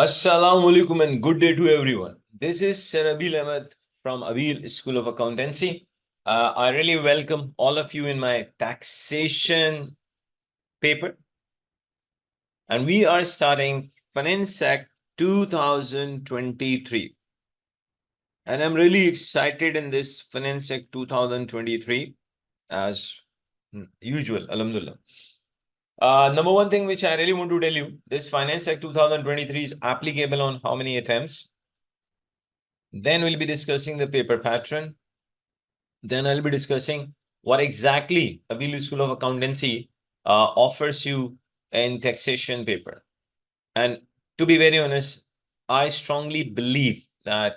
Assalamu alaikum and good day to everyone. This is Sir ABEEL Ahmed from ABEEL School of Accountancy. I really welcome all of you in my taxation paper. And we are starting Finance Act 2023. And I'm really excited in this Finance Act 2023 as usual, alhamdulillah. Number one thing which I really want to tell you, this Finance Act 2023 is applicable on how many attempts? Then we'll be discussing the paper pattern. Then I'll be discussing what exactly ABEEL School of Accountancy offers you in taxation paper. And to be very honest, I strongly believe that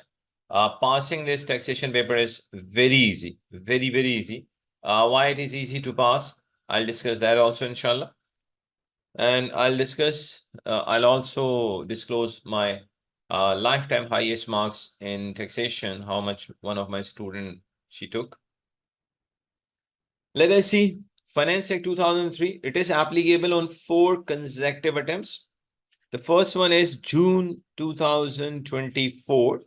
passing this taxation paper is very easy, very, very easy. Why it is easy to pass, I'll discuss that also, inshallah. And I'll also disclose my lifetime highest marks in taxation, how much one of my student she took. Let us see, Finance Act 2003, it is applicable on 4 consecutive attempts. The first one is June 2024.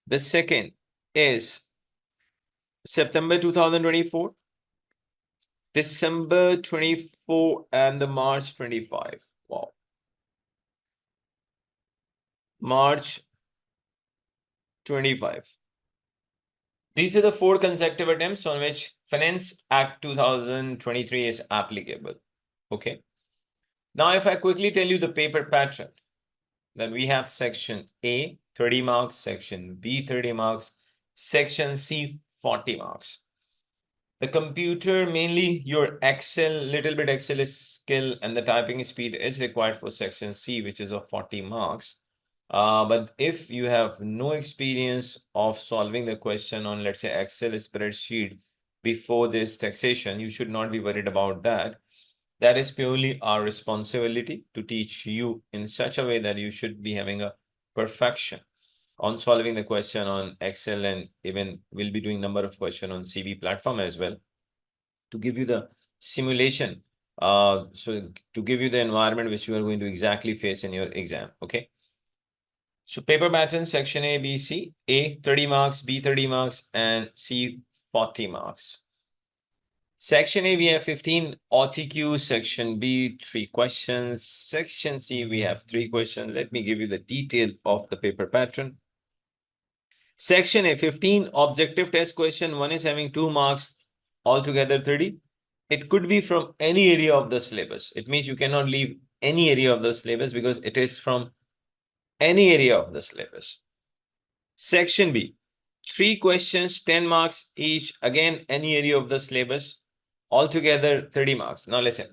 The second is September 2024, December 24, and the March 25. Wow. March 25. These are the 4 consecutive attempts on which Finance Act 2023 is applicable. Okay. Now, if I quickly tell you the paper pattern, then we have section A, 30 marks, section B, 30 marks, section C, 40 marks. The computer, mainly your Excel, little bit Excel is skill, and the typing speed is required for section C, which is of 40 marks. But if you have no experience of solving the question on, let's say, Excel spreadsheet before this taxation, you should not be worried about that. That is purely our responsibility to teach you in such a way that you should be having a perfection on solving the question on Excel, and even we'll be doing number of questions on CB platform as well to give you the simulation. So to give you the environment which you are going to exactly face in your exam. Okay. So paper pattern, section A, B, C. A 30 marks, B 30 marks, and C 40 marks. Section A, we have 15 OTQ. Section B, 3 questions. Section C, we have 3 questions. Let me give you the detail of the paper pattern. Section A, 15 objective test question. One is having 2 marks, altogether 30. It could be from any area of the syllabus. It means you cannot leave any area of the syllabus because it is from any area of the syllabus. Section B, 3 questions, 10 marks each. Again, any area of the syllabus. Altogether 30 marks. Now listen,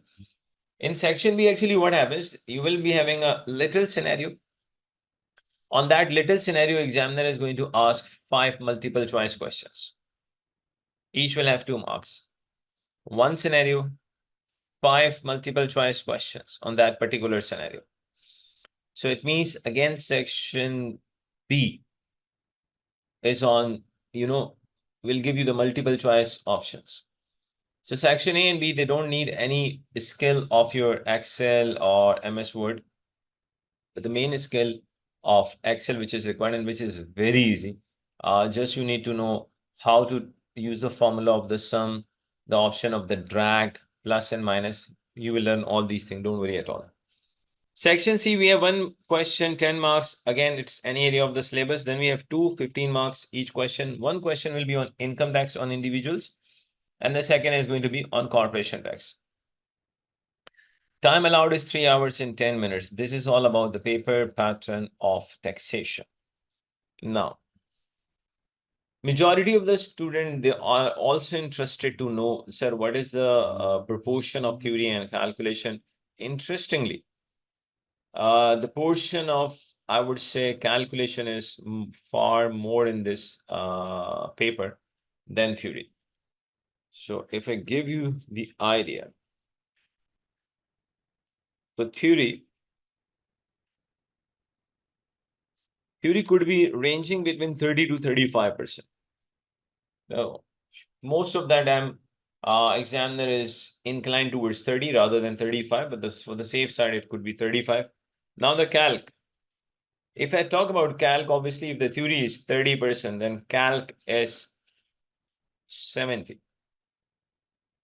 in section B, actually what happens, you will be having a little scenario. On that little scenario, examiner is going to ask 5 multiple choice questions. Each will have 2 marks. One scenario, 5 multiple choice questions on that particular scenario. So it means, again, section B is on, will give you the multiple choice options. So section A and B, they don't need any skill of your Excel or MS Word. But the main skill of Excel, which is required and which is very easy, just you need to know how to use the formula of the sum, the option of the drag, plus and minus. You will learn all these things. Don't worry at all. Section C, we have 1 question, 10 marks. Again, it's any area of the syllabus. Then we have 2, 15 marks each question. 1 question will be on income tax on individuals, and the second is going to be on corporation tax. Time allowed is 3 hours and 10 minutes. This is all about the paper pattern of taxation. Now, majority of the students, they are also interested to know, sir, what is the proportion of theory and calculation? Interestingly, the portion of, I would say, calculation is far more in this paper than theory. So if I give you the idea, the theory could be ranging between 30 to 35%. Now, most of that examiner is inclined towards 30 rather than 35, but for the safe side, it could be 35. Now the calc. If I talk about calc, obviously if the theory is 30%, then calc is 70.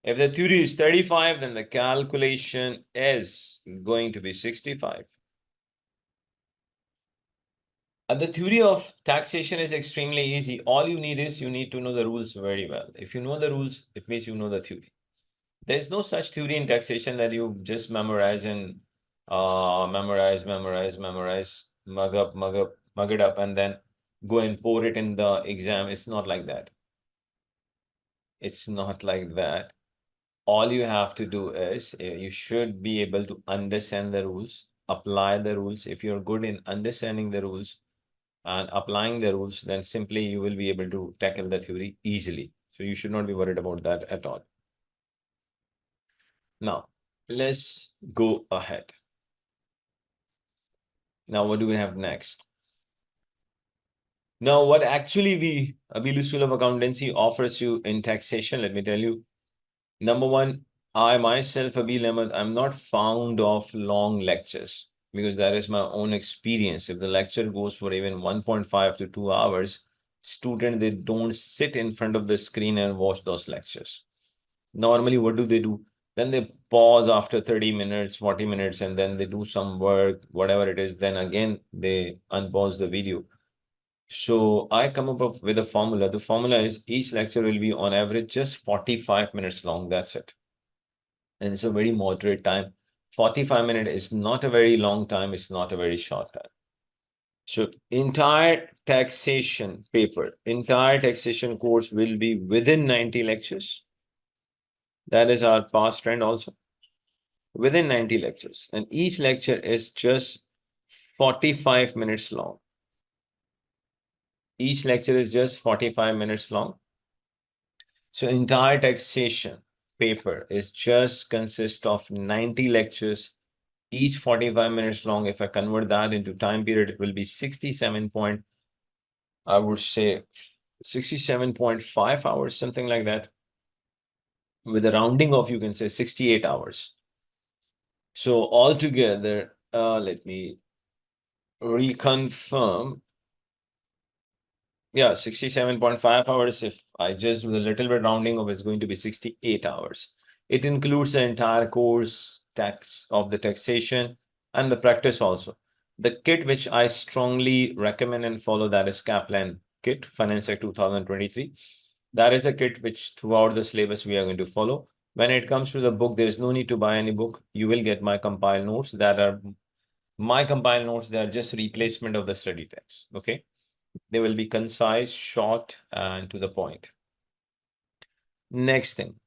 If the theory is 35, then the calculation is going to be 65. The theory of taxation is extremely easy. All you need is you need to know the rules very well. If you know the rules, it means you know the theory. There's no such theory in taxation that you just memorize and memorize, mug it up, and then go and pour it in the exam. It's not like that. It's not like that. All you have to do is you should be able to understand the rules, apply the rules. If you're good in understanding the rules and applying the rules, then simply you will be able to tackle the theory easily. So you should not be worried about that at all. Now, let's go ahead. Now, what do we have next? Now, what actually ABEEL School of Accountancy offers you in taxation, let me tell you. Number one, I myself, ABEEL Ahmed, I'm not fond of long lectures because that is my own experience. If the lecture goes for even 1.5 to 2 hours, students, they don't sit in front of the screen and watch those lectures. Normally, what do? Then they pause after 30 minutes, 40 minutes, and then they do some work, whatever it is. Then again, they unpause the video. So I come up with a formula. The formula is each lecture will be on average just 45 minutes long. That's it. And it's a very moderate time. 45 minutes is not a very long time. It's not a very short time. So entire taxation paper, entire taxation course will be within 90 lectures. That is our past trend also. Within 90 lectures. And each lecture is just 45 minutes long. Each lecture is just 45 minutes long. So entire taxation paper is just consists of 90 lectures, each 45 minutes long. If I convert that into time period, it will be 67.5 hours, something like that. With a rounding of, you can say 68 hours. So altogether, let me reconfirm. Yeah, 67.5 hours. If I just do the little bit rounding of, it's going to be 68 hours. It includes the entire course tax of the taxation and the practice also. The kit which I strongly recommend and follow, that is Kaplan kit, Finance Act 2023. That is the kit which throughout the syllabus we are going to follow. When it comes to the book, there is no need to buy any book. You will get my compiled notes. That are my compiled notes. They are just replacement of the study text. Okay. They will be concise, short, and to the point. Next thing,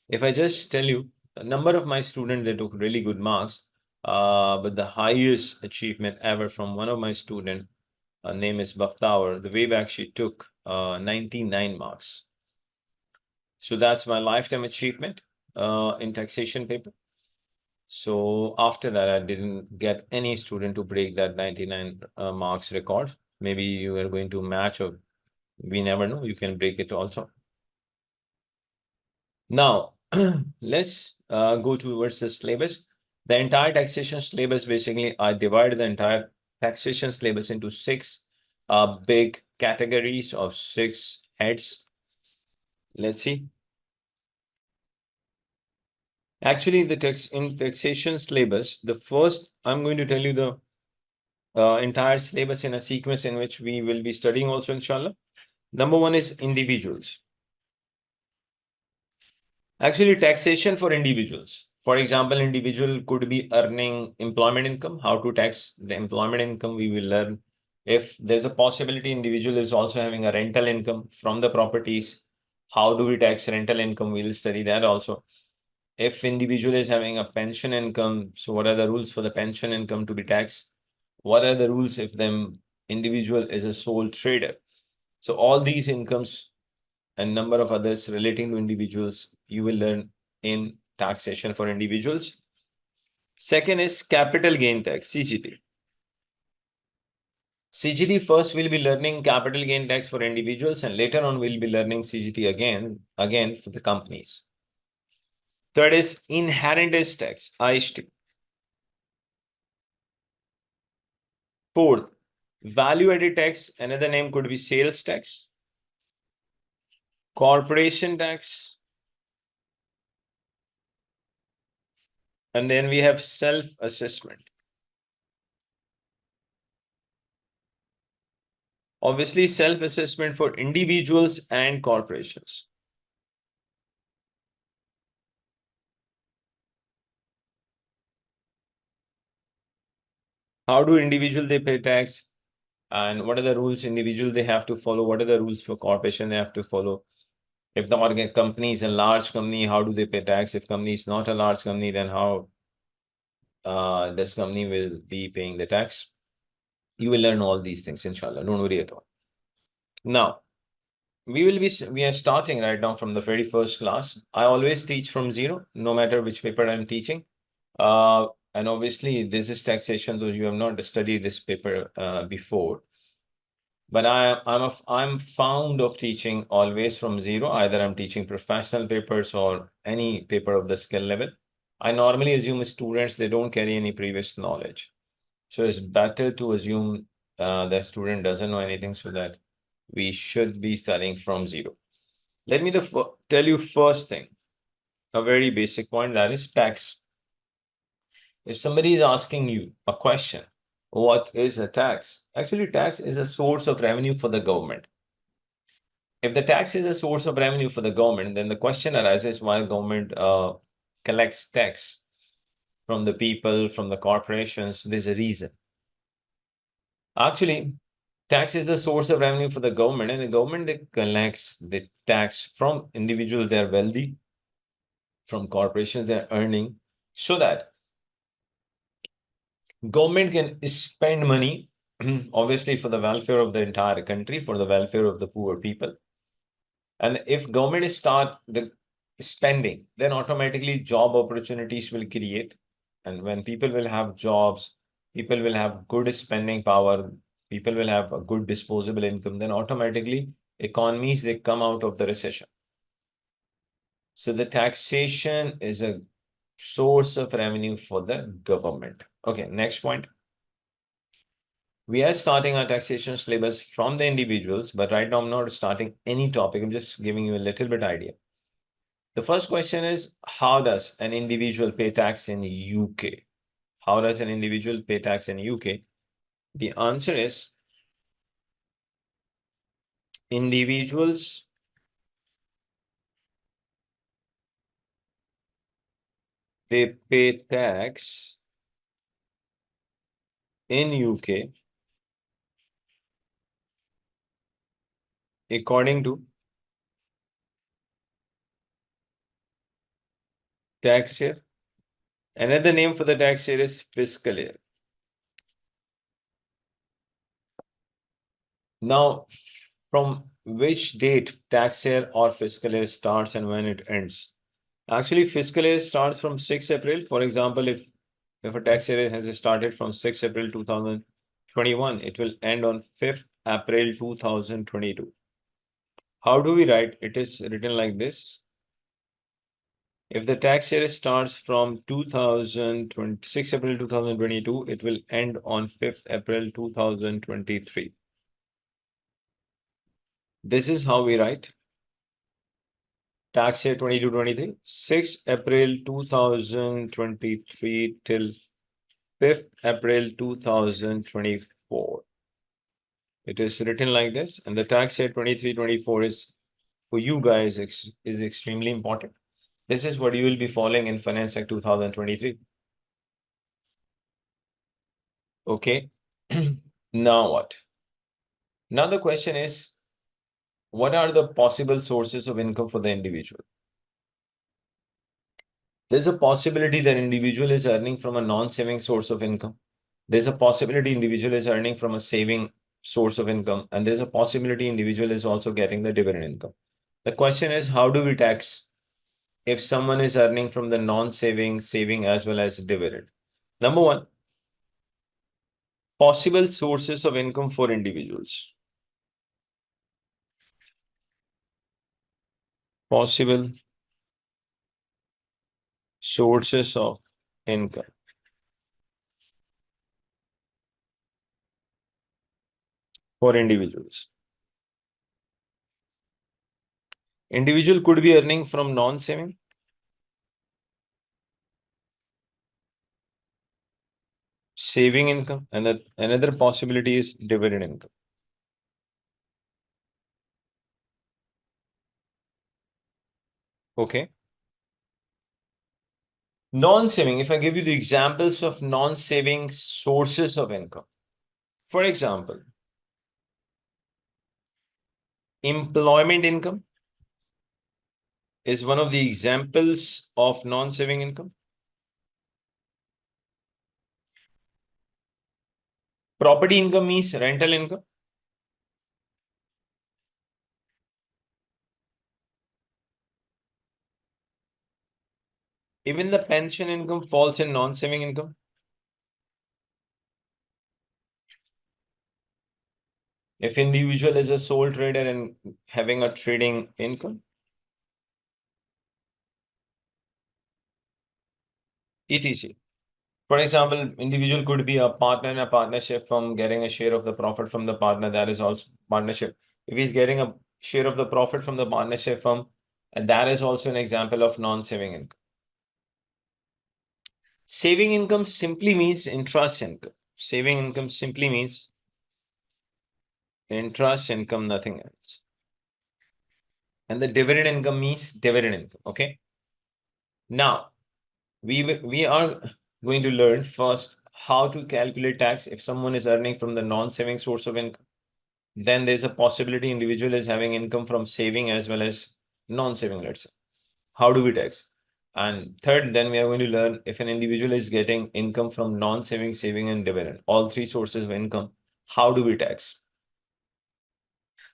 if I just tell you, a number of my students, they took really good marks, but the highest achievement ever from one of my students, her name is Baftower, the way back she took 99 marks. So that's my lifetime achievement in taxation paper. So after that, I didn't get any student to break that 99 marks record. Maybe you are going to match, or we never know, you can break it also. Now, let's go towards the syllabus. The entire taxation syllabus, basically, I divided the entire taxation syllabus into 6 big categories of 6 heads. Let's see. Actually, the taxation syllabus, the first, I'm going to tell you the entire syllabus in a sequence in which we will be studying also, inshallah. Number 1 is individuals. Actually, taxation for individuals. For example, individual could be earning employment income. How to tax the employment income, we will learn. If there's a possibility individual is also having a rental income from the properties, how do we tax rental income? We'll study that also. If individual is having a pension income, so what are the rules for the pension income to be taxed? What are the rules if the individual is a sole trader? So all these incomes and number of others relating to individuals, you will learn in taxation for individuals. Second is capital gain tax, CGT. CGT first we'll be learning capital gain tax for individuals, and later on we'll be learning CGT again for the companies. Third is inheritance tax, IHT. Fourth, value-added tax, another name could be sales tax, corporation tax, and then we have self-assessment. Obviously, self-assessment for individuals and corporations. How do individual they pay tax? And what are the rules individual they have to follow? What are the rules for corporation they have to follow? If the company is a large company, how do they pay tax? If company is not a large company, then how this company will be paying the tax? You will learn all these things, inshallah. Don't worry at all. Now, we are starting right now from the very first class. I always teach from zero, no matter which paper I'm teaching. And obviously, this is taxation, though you have not studied this paper before. But I'm fond of teaching always from zero. Either I'm teaching professional papers or any paper of the skill level. I normally assume students, they don't carry any previous knowledge. So it's better to assume the student doesn't know anything, so that we should be starting from zero. Let me tell you first thing, a very basic point, that is tax. If somebody is asking you a question, what is a tax? Actually, tax is a source of revenue for the government. If the tax is a source of revenue for the government, then the question arises why government collects tax from the people, from the corporations. There's a reason. Actually, tax is the source of revenue for the government, and the government that collects the tax from individuals, they are wealthy, from corporations, they're earning, so that government can spend money, obviously for the welfare of the entire country, for the welfare of the poor people. And if government start the spending, then automatically job opportunities will create. And when people will have jobs, people will have good spending power, people will have a good disposable income, then automatically economies, they come out of the recession. So the taxation is a source of revenue for the government. Okay, next point. We are starting our taxation syllabus from the individuals, but right now I'm not starting any topic. I'm just giving you a little bit idea. The first question is, how does an individual pay tax in UK? How does an individual pay tax in UK? The answer is, individuals they pay tax in UK according to tax year. Another name for the tax year is fiscal year. Now, from which date tax year or fiscal year starts and when it ends? Actually, fiscal year starts from 6 April. For example, if a tax year has started from 6 April 2021, it will end on 5th April 2022. How do we write? It is written like this. If the tax year starts from 6 April 2022, it will end on 5th April 2023. This is how we write. Tax year 22-23, 6 April 2023 till 5th April 2024. It is written like this, and the tax year 23-24 is, for you guys, is extremely important. This is what you will be following in Finance Act 2023. Okay. Now what? Now the question is, what are the possible sources of income for the individual? There's a possibility that individual is earning from a non-saving source of income. There's a possibility individual is earning from a saving source of income. And there's a possibility individual is also getting the dividend income. The question is, how do we tax if someone is earning from the non-saving, saving as well as dividend? Number one, possible sources of income for individuals. Possible sources of income. for individuals. Individual could be earning from non-saving. Saving income, and another possibility is dividend income. Okay. Non-saving, if I give you the examples of non-saving sources of income. For example, employment income is one of the examples of non-saving income. Property income means rental income. Even the pension income falls in non-saving income. If individual is a sole trader and having a trading income, etc. For example, individual could be a partner in a partnership firm getting a share of the profit from the partner. That is also partnership. If he's getting a share of the profit from the partnership firm, and that is also an example of non-saving income. Saving income simply means interest income. Saving income simply means interest income, nothing else. And the dividend income means dividend income. Okay. Now, we are going to learn first how to calculate tax if someone is earning from the non-saving source of income. Then there's a possibility individual is having income from saving as well as non-saving, let's say. How do we tax? And third, then we are going to learn if an individual is getting income from non-saving, saving, and dividend, all three sources of income, how do we tax?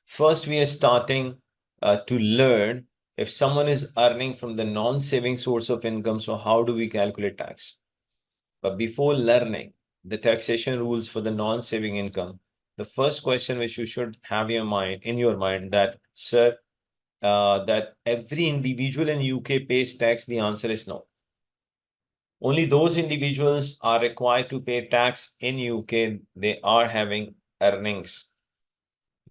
First, we are starting to learn if someone is earning from the non-saving source of income, so how do we calculate tax? But before learning the taxation rules for the non-saving income, the first question which you should have in your mind that, sir, that every individual in UK pays tax, the answer is no. Only those individuals are required to pay tax in UK, they are having earnings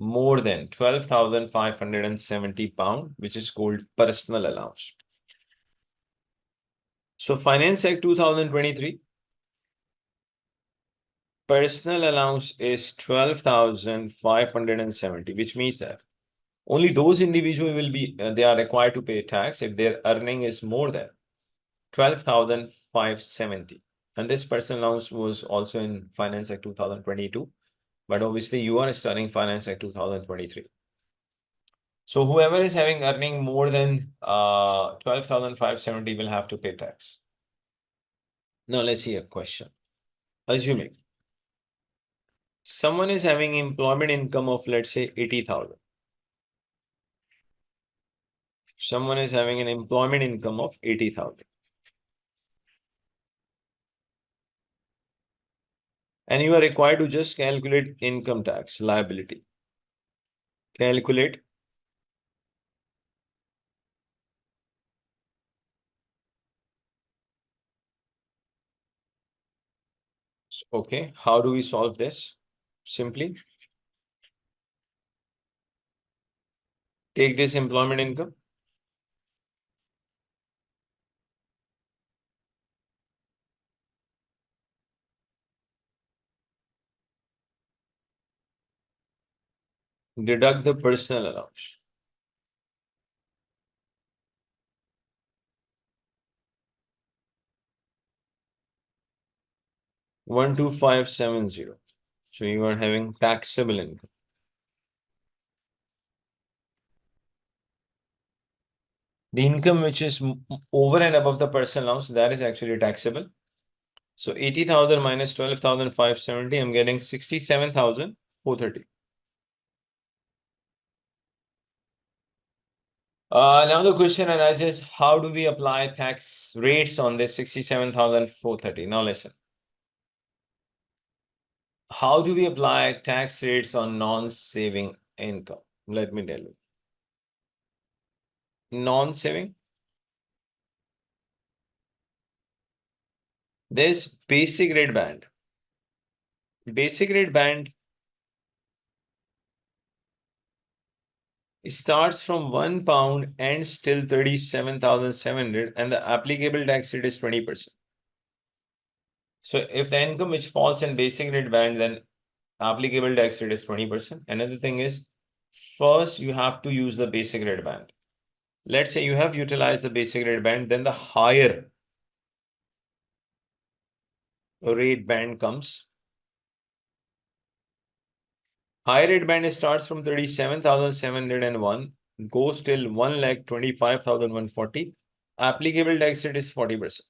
more than £12,570, which is called personal allowance. So Finance Act 2023, personal allowance is 12,570, which means that only those individuals will be, they are required to pay tax if their earning is more than 12,570. And this personal allowance was also in Finance Act 2022, but obviously you are studying Finance Act 2023. So whoever is having earning more than 12,570 will have to pay tax. Now let's see a question. Assuming someone is having employment income of, let's say, 80,000. Someone is having an employment income of 80,000. And you are required to just calculate income tax liability. Calculate okay, how do we solve this? Simply take this employment income, deduct the personal allowance. 12570. So you are having taxable income. The income which is over and above the personal allowance, that is actually taxable. So 80,000 minus 12,570, I'm getting 67,430. Now the question arises, how do we apply tax rates on this 67,430? Now listen. How do we apply tax rates on non-saving income? Let me tell you. Non-saving. There's basic rate band. Basic rate band starts from £1, ends till 37,700, and the applicable tax rate is 20%. So if the income which falls in basic rate band, then applicable tax rate is 20%. Another thing is, first you have to use the basic rate band. Let's say you have utilized the basic rate band, then the higher rate band comes. Higher rate band starts from 37,701, goes till 1,25,140. Applicable tax rate is 40%.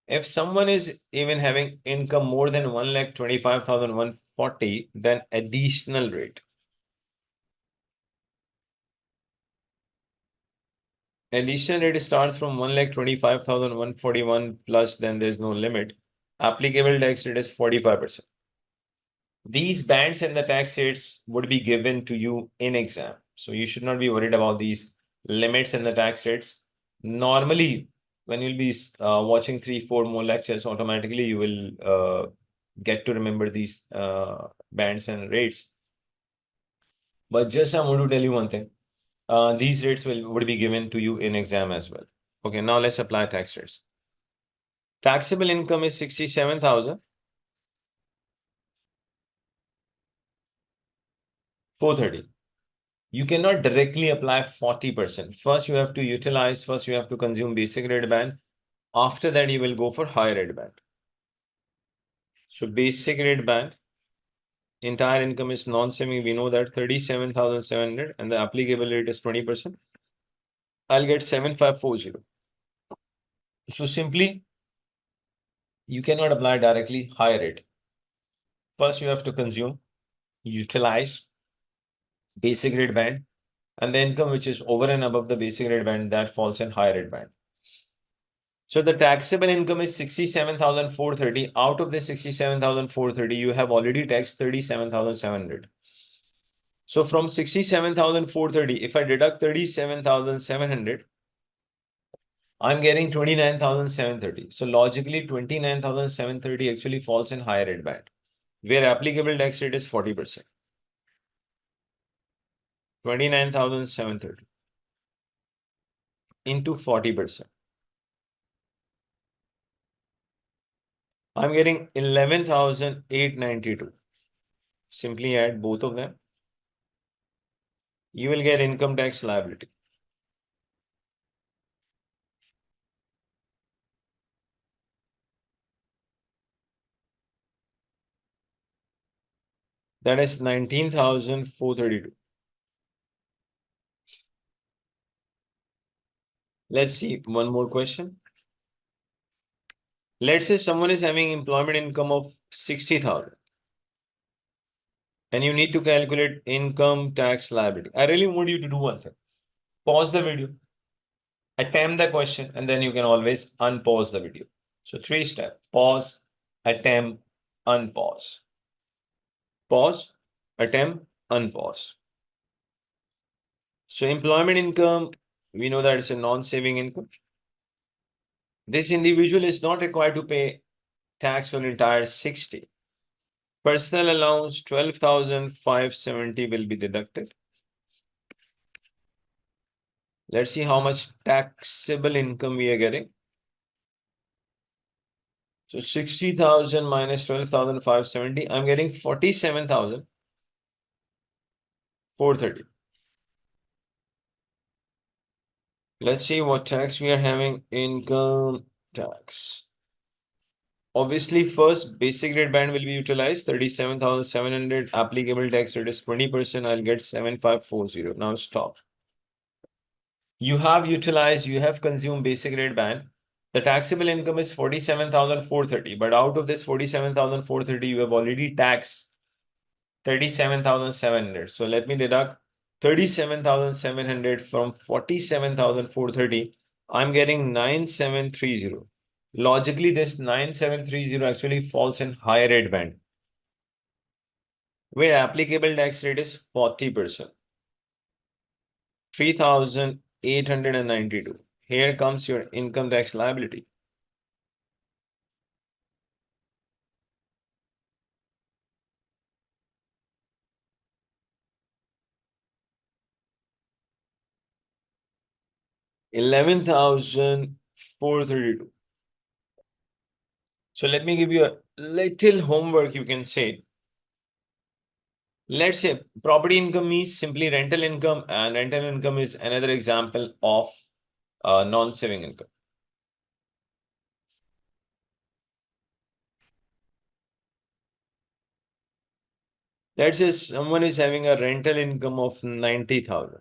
If someone is even having income more than 1,25,140, then additional rate. Additional rate starts from 1,25,141 plus, then there's no limit. Applicable tax rate is 45%. These bands and the tax rates would be given to you in exam. So you should not be worried about these limits and the tax rates. Normally, when you'll be watching 3-4 more lectures, automatically you will get to remember these bands and rates. But just I want to tell you one thing. These rates would be given to you in exam as well. Okay, now let's apply tax rates. Taxable income is 67,430. You cannot directly apply 40%. First, you have to utilize, first you have to consume basic rate band. After that, you will go for higher rate band. So basic rate band, entire income is non-saving. We know that 37,700 and the applicable rate is 20%. I'll get 7,540. So simply, you cannot apply directly higher rate. First, you have to consume, utilize basic rate band, and the income which is over and above the basic rate band, that falls in higher rate band. So the taxable income is 67,430. Out of the 67,430, you have already taxed 37,700. So from 67,430, if I deduct 37,700, I'm getting 29,730. So logically, 29,730 actually falls in higher rate band, where applicable tax rate is 40%. 29,730 into 40%. I'm getting 11,892. Simply add both of them. You will get income tax liability. That is 19,432. Let's see one more question. Let's say someone is having employment income of 60,000 and you need to calculate income tax liability. I really want you to do one thing. Pause the video, attempt the question, and then you can always unpause the video. So 3 steps: pause, attempt, unpause. Pause, attempt, unpause. So employment income, we know that it's a non-saving income. This individual is not required to pay tax on entire 60. Personal allowance 12,570 will be deducted. Let's see how much taxable income we are getting. So 60,000 minus 12,570, I'm getting 47,430. Let's see what tax we are having. Income tax. Obviously, first basic rate band will be utilized, 37,700. Applicable tax rate is 20%. I'll get 7,540. Now stop. You have utilized, you have consumed basic rate band. The taxable income is 47,430. But out of this 47,430, you have already taxed 37,700. So let me deduct 37,700 from 47,430. I'm getting 9,730. Logically, this 9,730 actually falls in higher rate band, where applicable tax rate is 40%. 3,892. Here comes your income tax liability. 11,432. So let me give you a little homework, you can say. Let's say property income is simply rental income, and rental income is another example of non-saving income. Let's say someone is having a rental income of 90,000.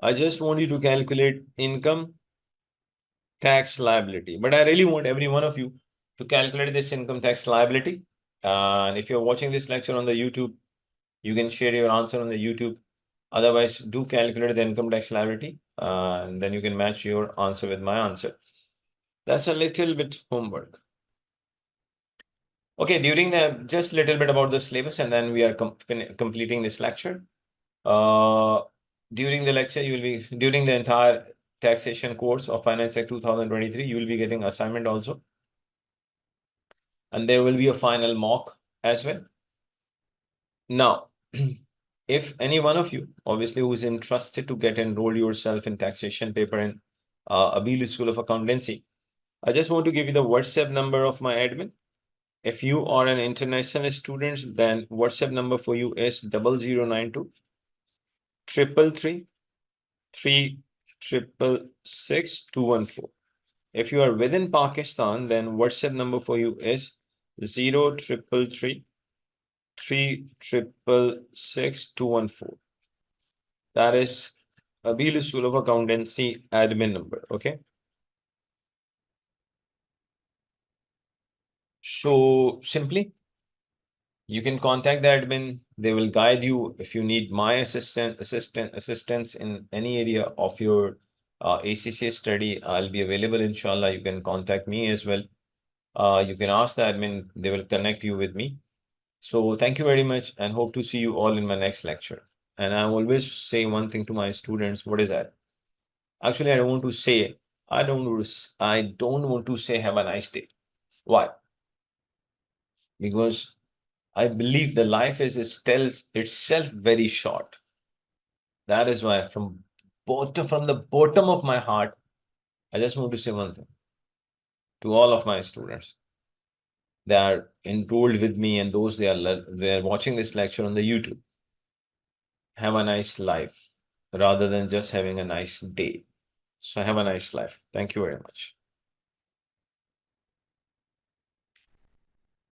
I just want you to calculate income tax liability, but I really want every one of you to calculate this income tax liability. And if you're watching this lecture on the YouTube, you can share your answer on the YouTube. Otherwise, do calculate the income tax liability, and then you can match your answer with my answer. That's a little bit homework. Okay, just a little bit about the syllabus, and then we are completing this lecture. During the lecture, during the entire taxation course of Finance Act 2023, you will be getting assignment also. And there will be a final mock as well. Now, if any one of you, obviously, who is interested to get enrolled yourself in taxation paper in ABEEL School of Accountancy, I just want to give you the WhatsApp number of my admin. If you are an international student, then WhatsApp number for you is 0092 333 3666 214. If you are within Pakistan, then WhatsApp number for you is 0333 3666 214. That is ABEEL School of Accountancy admin number. Okay. So simply, you can contact the admin. They will guide you if you need my assistance in any area of your ACCA study. I'll be available, inshallah. You can contact me as well. You can ask the admin. They will connect you with me. So thank you very much, and hope to see you all in my next lecture. And I always say one thing to my students. What is that? Actually, I don't want to say. I don't want to say have a nice day. Why? Because I believe the life is tells itself very short. That is why from the bottom of my heart, I just want to say one thing to all of my students. They are enrolled with me, and those they are watching this lecture on the YouTube. Have a nice life rather than just having a nice day. So have a nice life. Thank you very much.